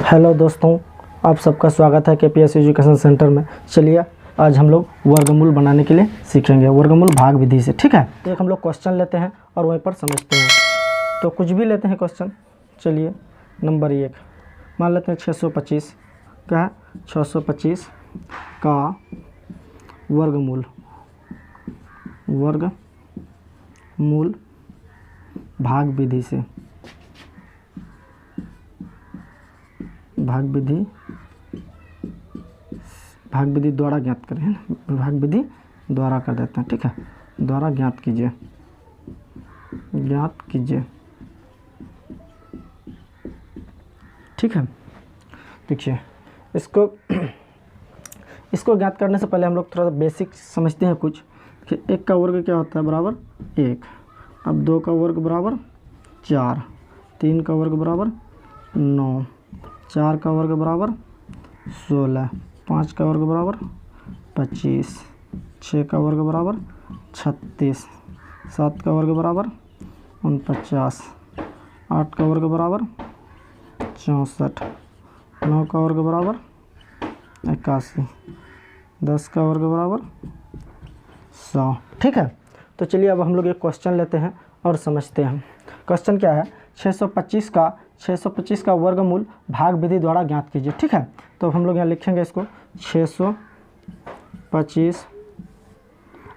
Hello दोस्तों, आप सबका स्वागत है केपीएस एजुकेशन सेंटर में। चलिए आज हम लोग वर्गमूल बनाने के लिए सीखेंगे, वर्गमूल भाग विधि से। ठीक है, तो एक हम लोग क्वेश्चन लेते हैं और वहीं पर समझते हैं। तो कुछ भी लेते हैं क्वेश्चन। चलिए नंबर 1 मान लेते हैं 625 क्या है, 625 का वर्गमूल भाग विधि से, भाग विधि द्वारा ज्ञात करें, भाग विधि द्वारा कर देते हैं। ठीक है, द्वारा ज्ञात कीजिए, ठीक है। देखिए इसको ज्ञात करने से पहले हम लोग थोड़ा बेसिक समझते हैं कुछ, कि 1 का वर्ग क्या होता है, बराबर 1। अब 2 का वर्ग बराबर 4, 3 का वर्ग बराबर 9, 4 का वर्ग बराबर 16, 5 का वर्ग बराबर 25, 6 का वर्ग बराबर 36, 7 का वर्ग बराबर 49, 8 का वर्ग बराबर 64, 9 का वर्ग बराबर 81, 10 का वर्ग बराबर 100। ठीक है, तो चलिए अब हम लोग एक क्वेश्चन लेते हैं और समझते हैं। क्वेश्चन क्या है, 625 का वर्गमूल भाग विधि द्वारा ज्ञात कीजिए। ठीक है, तो हम लोग यहाँ लिखेंगे इसको 625।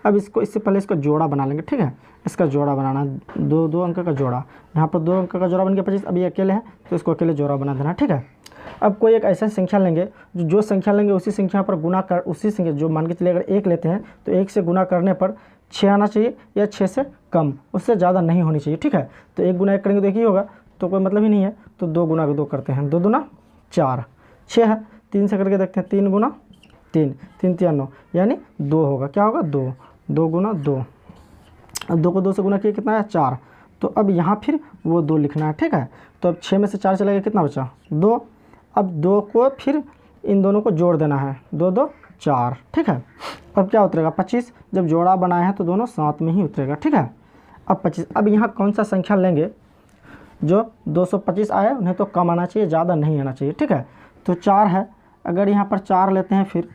अब इससे पहले इसका जोड़ा बना लेंगे। ठीक है, इसका जोड़ा बनाना, दो अंक का जोड़ा, यहाँ पर 2 अंक का जोड़ा बन गया 25। अब ये अकेले है तो इसको अकेले जोड़ा बना देना। ठीक है, अब कोई एक ऐसा संख्या लेंगे, जो संख्या लेंगे उसी संख्या पर गुना कर, उसी संख्या जो मान के चलिए अगर 1 लेते हैं तो 1 से गुना करने पर 6 आना चाहिए या 6 से कम, उससे ज़्यादा नहीं होनी चाहिए। ठीक है, तो 1 गुना 1 करेंगे तो 1 ही होगा, तो कोई मतलब ही नहीं है। तो 2 गुना 2 करते हैं, 2 दूना 4, 6 है, 3 से करके देखते हैं, 3 गुना 3, 3 3 9, यानी 2 होगा। क्या होगा, 2, 2 गुना 2। अब 2 को 2 से गुना किया कितना है, 4। तो अब यहाँ फिर वो 2 लिखना है। ठीक है, तो अब 6 में से 4 चला गया, कितना बचा, 2। अब 2 को फिर इन दोनों को जोड़ देना है, 2 2 4। ठीक है, अब क्या उतरेगा 25। जब जोड़ा बनाए हैं तो दोनों साथ में ही उतरेगा। ठीक है, अब 25। अब यहाँ कौन सा संख्या लेंगे जो 225 आए, उन्हें तो कम आना चाहिए, ज़्यादा नहीं आना चाहिए। ठीक है, तो 4 है, अगर यहाँ पर 4 लेते हैं फिर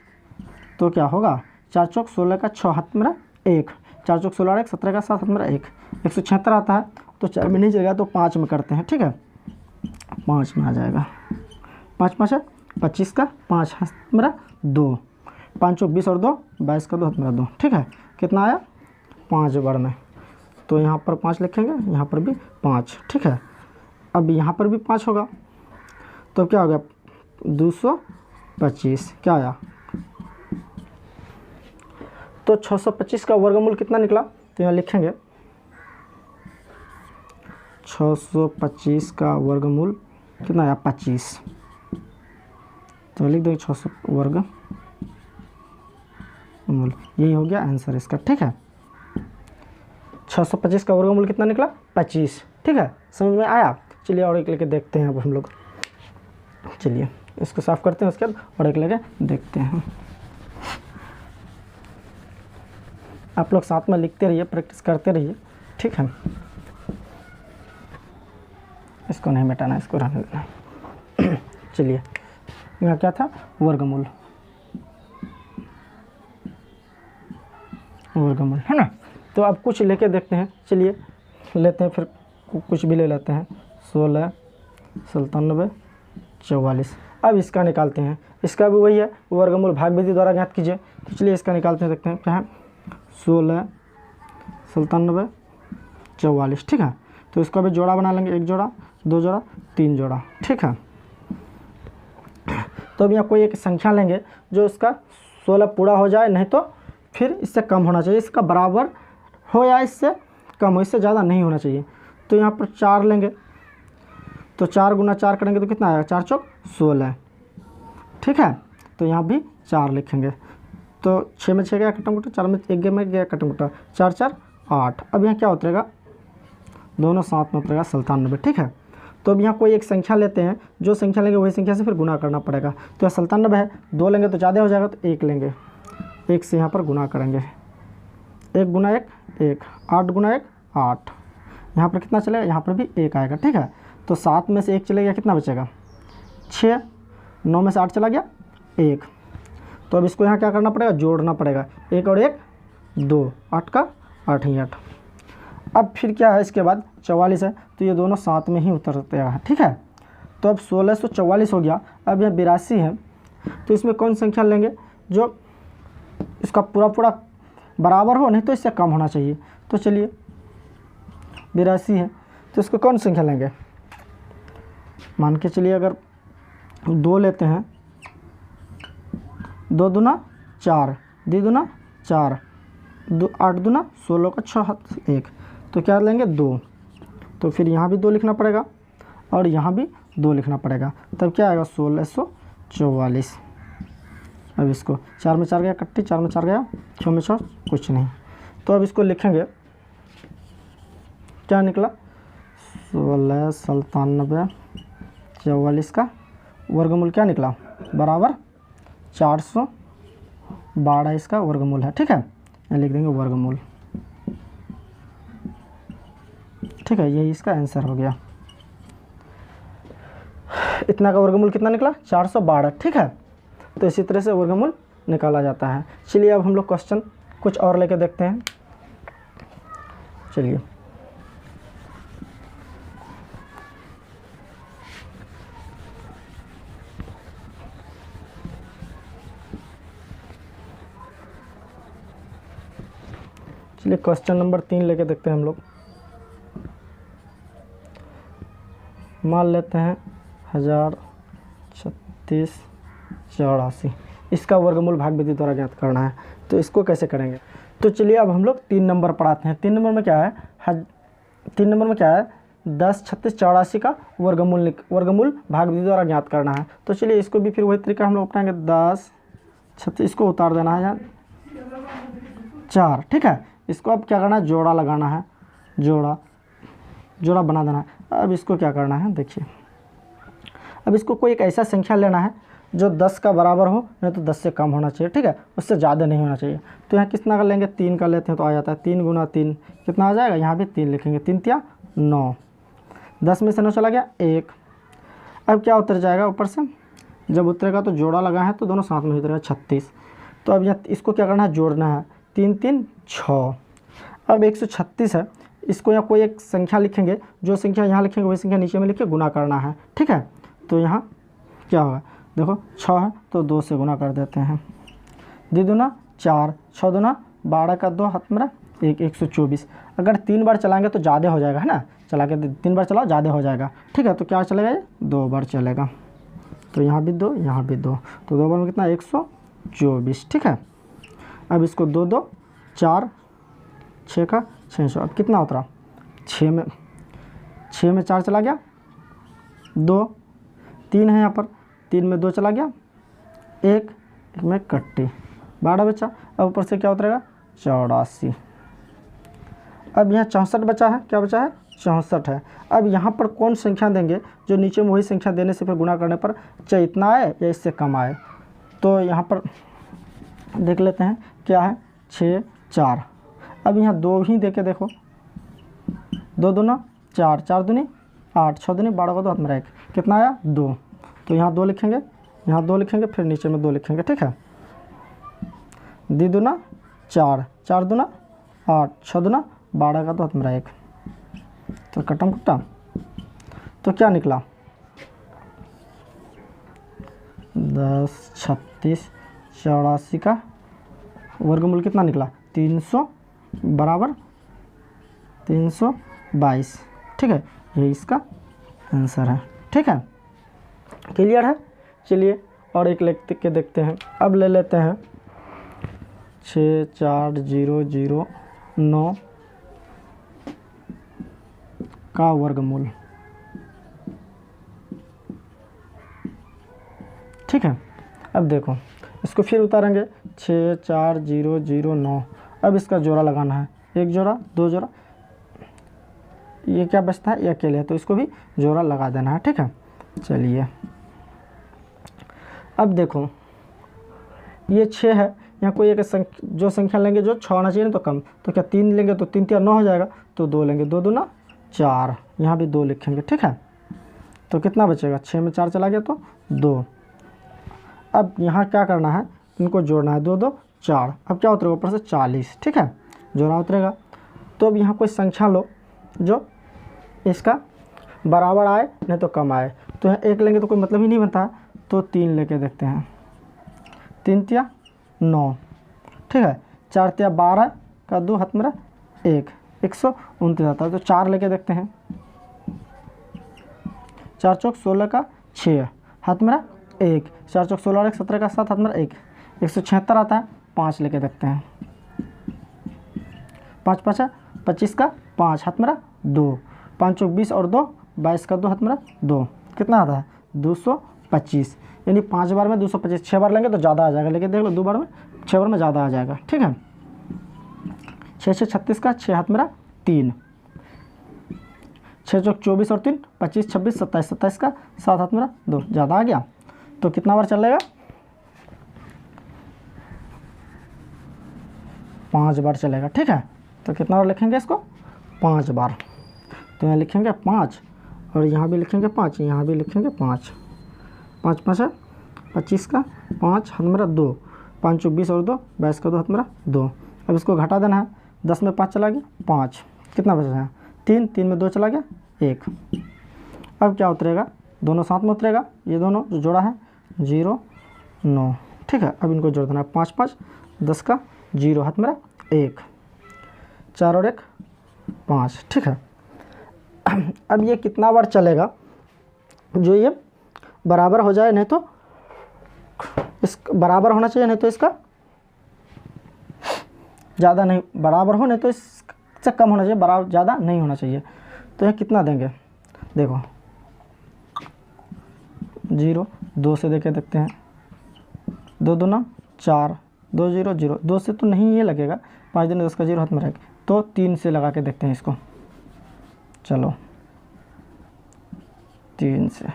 तो क्या होगा, 4 चौक 16 का 6 हाथ मेरा 1, 4 चौक 16 1, 17 का 7 हाथ मेरा 1, 176 आता है। तो 4 में नहीं चलेगा तो 5 में करते हैं। ठीक है, 5 में आ जाएगा, 5 5 है 25 का 5 हाथ मेरा 2, 5 चौक 20 और 2 22 का 2 हाथ मेरा 2। ठीक है, कितना आया, 5 बार में। तो यहाँ पर 5 लिखेंगे, यहाँ पर भी 5। ठीक है, अब यहाँ पर भी 5 होगा, तो क्या हो गया 225। क्या आया, तो 625 का वर्गमूल कितना निकला, तो यहाँ लिखेंगे 625 का वर्गमूल कितना आया, 25। तो लिख देंगे 600 वर्गमूल, यही हो गया आंसर इसका। ठीक है, 625 का वर्गमूल कितना निकला, 25। ठीक है, समझ में आया। चलिए और एक लेके देखते हैं अब हम लोग। चलिए इसको साफ करते हैं, उसके बाद और एक लेके देखते हैं। आप लोग साथ में लिखते रहिए, प्रैक्टिस करते रहिए। ठीक है, इसको नहीं मिटाना, इसको रहने देना। चलिए यहाँ क्या था, वर्गमूल है ना। तो अब कुछ लेके देखते हैं। चलिए लेते हैं, फिर कुछ भी ले लेते हैं, 16 97 44। अब इसका निकालते हैं, इसका भी वही है, वर्गमूल भाग विधि द्वारा ज्ञात कीजिए। तो चलिए इसका निकालते हैं, देखते हैं क्या है, 16 97 44। ठीक है, तो इसका भी जोड़ा बना लेंगे, 1 जोड़ा 2 जोड़ा 3 जोड़ा। ठीक है, तो अब यहाँ कोई एक संख्या लेंगे जो उसका 16 पूरा हो जाए, नहीं तो फिर इससे कम होना चाहिए, इसका बराबर हो या इससे कम हो, इससे ज़्यादा नहीं होना चाहिए। तो यहाँ पर 4 लेंगे, तो 4 गुना 4 करेंगे तो कितना आएगा, 4 चौक 16। ठीक है, तो यहाँ भी 4 लिखेंगे, तो 6 में 6 गया कटम कुटा, 4 में 1 गया कटम कुटा, 4 4 8। अब यहाँ क्या उतरेगा, दोनों साथ में उतरेगा 97। ठीक है, तो अब यहाँ कोई एक संख्या लेते हैं, जो संख्या लेंगे वही संख्या से फिर गुना करना पड़ेगा। तो 97 है, 2 लेंगे तो ज़्यादा हो जाएगा, तो 1 लेंगे, 1 से यहाँ पर गुना करेंगे, 1 गुना 1 1, 8 गुना 1 8। यहाँ पर कितना चलेगा, यहाँ पर भी 1 आएगा। ठीक है, तो 7 में से 1 चलेगा, कितना बचेगा, 6, 9 में से 8 चला गया 1। तो अब इसको यहाँ क्या करना पड़ेगा, जोड़ना पड़ेगा, 1 और 1 2, 8 का 8 ही 8। अब फिर क्या है, इसके बाद 44 है, तो ये दोनों साथ में ही उतरते हैं, ठीक है। तो अब 1644 हो गया। अब यह 82 है, तो इसमें कौन संख्या लेंगे जो इसका पूरा पूरा बराबर हो, नहीं तो इससे कम होना चाहिए। तो चलिए 82 है, तो इसको कौन संख्या लेंगे, मान के चलिए अगर 2 लेते हैं, 2 दूना 4, 2 दूना 4, 8 दूना 16 का 6 1, तो क्या लेंगे 2। तो फिर यहाँ भी 2 लिखना पड़ेगा और यहाँ भी 2 लिखना पड़ेगा, तब क्या आएगा 1644। अब इसको 4 में 4 गया कट्टी, 4 में 4 गया, 6 में 6 कुछ नहीं। तो अब इसको लिखेंगे, क्या निकला 169744 का वर्गमूल क्या निकला, बराबर 412 इसका वर्गमूल है, ठीक है। यहाँ लिख देंगे वर्गमूल, ठीक है, यही इसका आंसर हो गया। इतना का वर्गमूल कितना निकला 412, ठीक है। तो इसी तरह से वर्गमूल निकाला जाता है। चलिए अब हम लोग क्वेश्चन कुछ और लेके देखते हैं। चलिए क्वेश्चन नंबर 3 लेके देखते हैं हम लोग। मान लेते हैं 103684, इसका वर्गमूल भाग विधि द्वारा ज्ञात करना है। तो इसको कैसे करेंगे, तो चलिए अब हम लोग 3 नंबर पढ़ाते हैं। 3 नंबर में क्या है, 3 नंबर में क्या है, 103684 का वर्गमूल भाग विधि द्वारा ज्ञात करना है। तो चलिए इसको भी फिर वही तरीका हम लोग अपनाएंगे, 1036 इसको उतार देना है यहाँ 4, ठीक है। इसको अब क्या करना है, जोड़ा लगाना है, जोड़ा बना देना है। अब इसको क्या करना है, देखिए अब इसको कोई एक ऐसा संख्या लेना है जो 10 का बराबर हो, नहीं तो 10 से कम होना चाहिए, ठीक है, उससे ज़्यादा नहीं होना चाहिए। तो यहाँ कितना का लेंगे, 3 का लेते हैं, तो आ जाता है 3 गुना 3 कितना आ जाएगा, यहाँ भी 3 लिखेंगे, 3 तिया 9, 10 में से 9 चला गया 1। अब क्या उतर जाएगा ऊपर से, जब उतरेगा तो जोड़ा लगा है तो दोनों साथ में उतरेगा 36। तो अब यहाँ इसको क्या करना है, जोड़ना है, 3 3 6। अब 136 है, इसको यहाँ कोई एक संख्या लिखेंगे, जो संख्या यहाँ लिखेंगे वही संख्या नीचे में लिख के गुना करना है, ठीक है। तो यहाँ क्या होगा, देखो 6 है तो 2 से गुना कर देते हैं, 2 दूना 4, 6 दूना 12 का 2 हाथ मेरा 1, 124। अगर 3 बार चलाएंगे तो ज़्यादा हो जाएगा, है ना, चला के 3 बार चलाओ ज़्यादा हो जाएगा, ठीक है। तो क्या चलेगा, ये 2 बार चलेगा, तो यहाँ भी 2 यहाँ भी 2, तो 2 बार में कितना 124, ठीक है। अब इसको 2 2 4 6 का 600, अब कितना उतरा 6 में 4 चला गया 2, 3 है यहाँ पर, 3 में 2 चला गया 1 में कट्टी 12 बचा। अब ऊपर से क्या उतरेगा 84। अब यहाँ 64 बचा है, क्या बचा है 64 है। अब यहाँ पर कौन संख्या देंगे जो नीचे में वही संख्या देने से फिर गुना करने पर चाहे इतना आए या इससे कम आए। तो यहाँ पर देख लेते हैं क्या है 6 4। अब यहाँ 2 ही दे के देखो, 2 दूना 4, 4 दूनी 8, 6 दूनी 12 को 2 हाथ में 1, कितना आया 2। तो यहाँ 2 लिखेंगे, यहाँ 2 लिखेंगे, फिर नीचे में 2 लिखेंगे, ठीक है। 2 दूना 4, 4 दूना 8, 6 दूना 12 का 2 हाथ में 1, तो कटम कट्टा। तो क्या निकला 103684 का वर्गमूल कितना निकला 300 बराबर 322, ठीक है, ये इसका आंसर है, ठीक है। क्लियर है। चलिए और एक लिख के देखते हैं। अब ले लेते हैं 64009 का वर्गमूल, ठीक है। अब देखो इसको फिर उतारेंगे 64009। अब इसका जोड़ा लगाना है, 1 जोड़ा 2 जोड़ा, ये क्या बचता है ये अकेले है, तो इसको भी जोड़ा लगा देना है, ठीक है। चलिए अब देखो ये 6 है, यहाँ कोई एक जो संख्या लेंगे जो 6 होना चाहिए ना तो कम, तो क्या 3 लेंगे तो 3 3 9 हो जाएगा, तो 2 लेंगे, 2 दूना 4, यहाँ भी 2 लिखेंगे, ठीक है। तो कितना बचेगा, 6 में 4 चला गया तो 2। अब यहाँ क्या करना है, इनको जोड़ना है, 2 2 4। अब क्या उतरेगा ऊपर से 40, ठीक है, जोड़ा उतरेगा। तो अब यहाँ कोई संख्या लो जो इसका बराबर आए नहीं तो कम आए। तो यहाँ 1 लेंगे तो कोई मतलब ही नहीं बनता है, तो 3 लेके देखते हैं। 3 तिया 9, ठीक है, 4 तिया 12 का 2 हाथ मेरा 1, 129 आता है। तो 4 लेके देखते हैं। 4 चौक 16 का 6 हाथ मेरा 1, 4 चौक 16 और 1 17 का 7 हाथ मेरा 1, 176 आता है। 5 लेके देखते हैं। 5 5 25 का 5 हाथ मेरा 2, 5 चौक 20 और 2 22 का 2 हाथ मेरा 2, कितना आता है 225। यानी 5 बार में 225, 6 बार लेंगे तो ज़्यादा आ जाएगा, लेकिन देख लो 2 बार में 6 बार में ज़्यादा आ जाएगा, ठीक है। 6 6 36 का 6 हाथ मेरा 3, 6 चौक 24 और 3 25 26 27, 27 का 7 हाथ मेरा 2, ज़्यादा आ गया। तो कितना बार चलेगा, 5 बार चलेगा, ठीक है। तो कितना बार लिखेंगे इसको, 5 बार। तो यहाँ लिखेंगे 5 और यहाँ भी लिखेंगे 5, यहाँ भी लिखेंगे 5। 5 5 25 का 5 हाथ मेरा 2, 5 चौक 20 और 2 22 का 2 हाथ मेरा 2। अब इसको घटा देना है। 10 में 5 चला गया 5, कितना बचा है 3, 3 में 2 चला गया 1। अब क्या उतरेगा, दोनों साथ में उतरेगा, ये दोनों जो जोड़ा है 0 9, ठीक है। अब इनको जोड़ देना है। 5 5 10 का 0 हाथ मेरा 1, 4 और 1 5, ठीक है। अब ये कितना बार चलेगा, जो ये बराबर हो जाए, नहीं तो इस बराबर होना चाहिए, नहीं तो इसका ज़्यादा नहीं, बराबर हो नहीं तो इससे कम होना चाहिए, बराबर ज़्यादा नहीं होना चाहिए। तो ये कितना देंगे, देखो 0 2 से देके देखते हैं। 2 2 4, 2 0 0, 2 से तो नहीं ये लगेगा, 5 दिन 10 का 0 हाथ में रहेगा। तो 3 से लगा के देखते हैं इसको, चलो 3 से,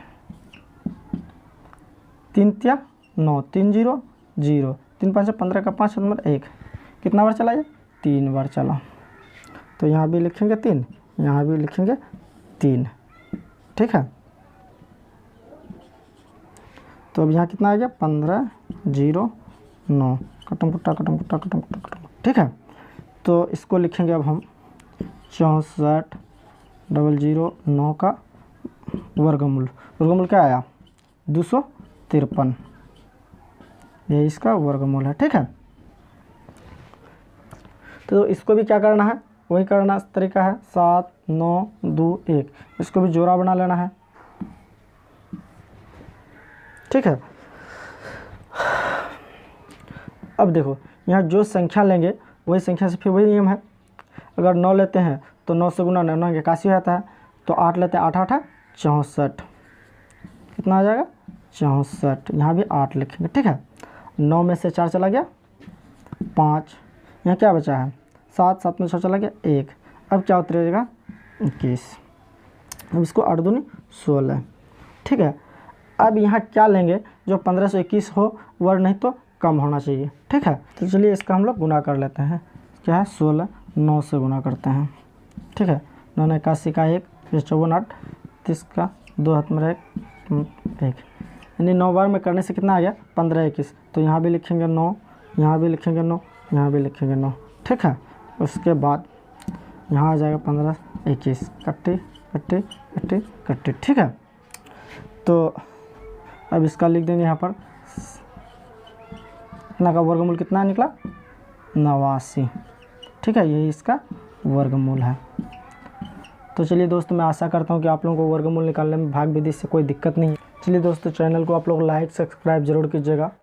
3 तिया 9, 3 0 0, 3 5 15 का 5 नंबर 1, कितना बार चला ये 3 बार चला। तो यहाँ भी लिखेंगे 3, यहाँ भी लिखेंगे 3, ठीक है। तो अब यहाँ कितना आ गया 15 0 9, कटम कुट्टा कटम कुट्टा कटम कुट्टा कटम, ठीक है। तो इसको लिखेंगे अब हम 64 0 9 का वर्गमूल। वर्गमूल क्या आया 253, ये इसका वर्गमूल है, ठीक है। तो इसको भी क्या करना है, वही करना तरीका है, 7 9 2 1, इसको भी जोड़ा बना लेना है, ठीक है। अब देखो यहाँ जो संख्या लेंगे वही संख्या से फिर वही नियम है। अगर 9 लेते हैं तो 9 से गुना 9 81 हो जाता है। तो 8 लेते हैं, 8 8 64, कितना आ जाएगा 64। यहाँ भी 8 लिखेंगे, ठीक है। 9 में से 4 चला गया 5, यहाँ क्या बचा है 7, 7 में 6 चला गया 1। अब क्या उतरेगा 21। अब इसको 8 दूनी 16, ठीक है। अब यहाँ क्या लेंगे, जो 15 से 21 हो वर्ग, नहीं तो कम होना चाहिए, ठीक है। तो चलिए इसका हम लोग गुना कर लेते हैं। क्या है 16 9 से गुना करते हैं, ठीक है। 9 81 का 1, 54 8 30 का 2 हाथ में 1, यानी 9 बार में करने से कितना आ गया 15 21। तो यहाँ भी लिखेंगे 9, यहाँ भी लिखेंगे 9, यहाँ भी लिखेंगे 9, ठीक है। उसके बाद यहाँ आ जाएगा 15 21, कट्टी कट्टी कट्टी कट्टी, ठीक है। तो अब इसका लिख देंगे यहाँ पर, इतना का वर्गमूल कितना निकला 89, ठीक है। यही इसका वर्गमूल है। तो चलिए दोस्तों, मैं आशा करता हूँ कि आप लोगों को वर्गमूल निकालने में भाग विधि से कोई दिक्कत नहीं है। चलिए दोस्तों, चैनल को आप लोग लाइक सब्सक्राइब जरूर कीजिएगा।